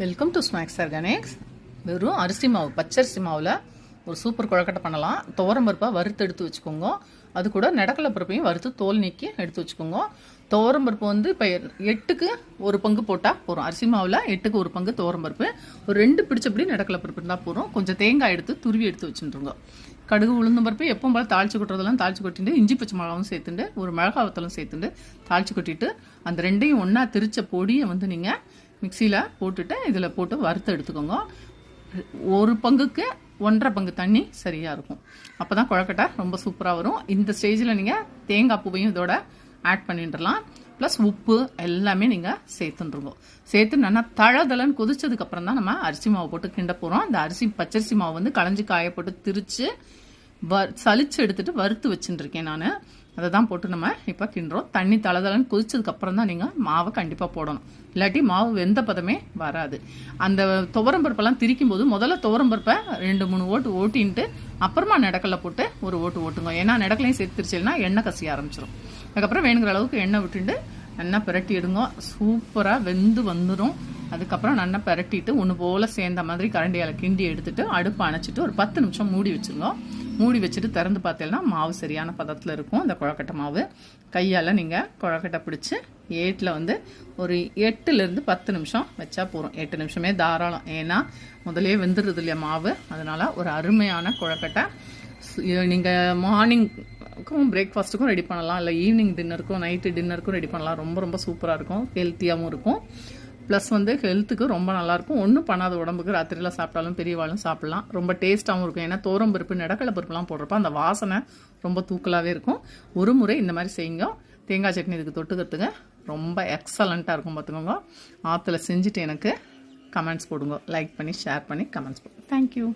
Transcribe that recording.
Welcome to snacks organics. வெறும் அரிசி மாவு, பச்சரிசி மாவில் ஒரு சூப்பர் குழக்கட்டை பண்ணலாம். துவரம் பருப்பாக வறுத்து எடுத்து வச்சுக்கோங்க. அது கூட நெடக்கடலை பருப்பையும் வறுத்து தோல் நீக்கி எடுத்து வச்சுக்கோங்க. துவரம் பருப்பு வந்து இப்போ 8க்கு 1 பங்கு போட்டால் போதும். அரிசி மாவில் 8க்கு 1 பங்கு துவரம் பருப்பு, ஒரு 2 பிடிச்சபடி நெடக்கடலை பருப்பு இருந்தால் போதும். கொஞ்சம் தேங்காய் எடுத்து துருவி எடுத்து வச்சுருங்க. கடுகு உளுந்தம் பருப்பு எப்பவும் போல தாளிச்சு கொட்டுறதெல்லாம் தாளிச்சு கொட்டிட்டு, இஞ்சி பச்சை மிளகாவும் சேர்த்துட்டு, ஒரு மிளகாவத்தலும் சேர்த்துட்டு தாளிச்சு கொட்டிட்டு, அந்த ரெண்டையும் ஒன்றா திரிச்ச பொடியை வந்து நீங்கள் மிக்சியில் போட்டுட்டு இதில் போட்டு வறுத்து எடுத்துக்கோங்க. 1 பங்குக்கு 1.5 பங்கு தண்ணி சரியாக இருக்கும். அப்போ தான் குழக்கட்டை ரொம்ப சூப்பராக வரும். இந்த ஸ்டேஜில் நீங்கள் தேங்காய் பூவையும் இதோட ஆட் பண்ணிடலாம். ப்ளஸ் உப்பு எல்லாமே நீங்கள் சேர்த்துருங்க. சேர்த்து நல்லா தழதலன்னு கொதிச்சதுக்கப்புறம் தான் நம்ம அரிசி மாவு போட்டு கிண்ட போகிறோம். அந்த பச்சரிசி மாவு வந்து களைஞ்சி காய போட்டு திரித்து சலிச்சு எடுத்துட்டு வறுத்து வச்சுட்டுருக்கேன் நான். அதை தான் போட்டு நம்ம இப்போ கிண்டுறோம். தண்ணி தளதளன்னு கொதிச்சதுக்கப்புறம் தான் நீங்கள் மாவை கண்டிப்பாக போடணும். இல்லாட்டி மாவு வெந்த பதமே வராது. அந்த துவரம் பருப்பெல்லாம் திரிக்கும் போது முதல்ல துவரம் பருப்பை 2-3 ஓட்டு ஓட்டின்ட்டு அப்புறமா நெடக்கல்ல போட்டு ஒரு ஓட்டு ஓட்டுங்க. ஏன்னா நெடக்கலையும் சேர்த்து திரிச்சல்னா எண்ணெய் கசிய ஆரம்பிச்சிடும். அதுக்கப்புறம் வேணுங்கிற அளவுக்கு எண்ணெய் விட்டுட்டு நல்லா பிரட்டி எடுங்க. சூப்பராக வெந்து வந்துடும். அதுக்கப்புறம் நல்லா பிரட்டிட்டு ஒன்று போல் சேர்ந்த மாதிரி கரண்டியால் கிண்டி எடுத்துட்டு அடுப்பு அணைச்சிட்டு ஒரு 10 நிமிஷம் மூடி வச்சுருங்க. மூடி வச்சுட்டு திறந்து பார்த்தீங்கன்னா மாவு சரியான பதத்தில் இருக்கும். அந்த குழக்கட்டை மாவு கையால் நீங்கள் குழக்கட்டை பிடிச்சி ஏட்டில் வந்து ஒரு 8லேருந்து 10 நிமிஷம் வச்சா போதும். 8 நிமிஷமே தாராளம். ஏன்னா முதலே வெந்துடுறது இல்லையா மாவு. அதனால் ஒரு அருமையான குழக்கட்டை நீங்கள் மார்னிங்க்கும் பிரேக்ஃபாஸ்ட்டுக்கும் ரெடி பண்ணலாம், இல்லை ஈவினிங் டின்னருக்கும் நைட்டு டின்னருக்கும் ரெடி பண்ணலாம். ரொம்ப ரொம்ப சூப்பராக இருக்கும். ஹெல்த்தியாகவும் இருக்கும். ப்ளஸ் வந்து ஹெல்த்துக்கு ரொம்ப நல்லாயிருக்கும். ஒன்றும் பண்ணாத உடம்புக்கு ராத்திரியில் சாப்பிட்டாலும் பெரியவாளும் சாப்பிட்லாம். ரொம்ப டேஸ்ட்டாகவும் இருக்கும். ஏன்னா தோரம் பருப்பு நெடக்கடலை பருப்புலாம் போடுறப்ப அந்த வாசனை ரொம்ப தூக்கலாகவே இருக்கும். ஒரு முறை இந்த மாதிரி செய்யுங்க. தேங்காய் சட்னி இதுக்கு தொட்டுக்கிறதுக்கு ரொம்ப எக்ஸலண்ட்டாக இருக்கும். பார்த்துக்கோங்க. ஆற்றுல செஞ்சுட்டு எனக்கு கமெண்ட்ஸ் போடுங்க. லைக் பண்ணி ஷேர் பண்ணி கமெண்ட்ஸ் போடுங்க. தேங்க்யூ.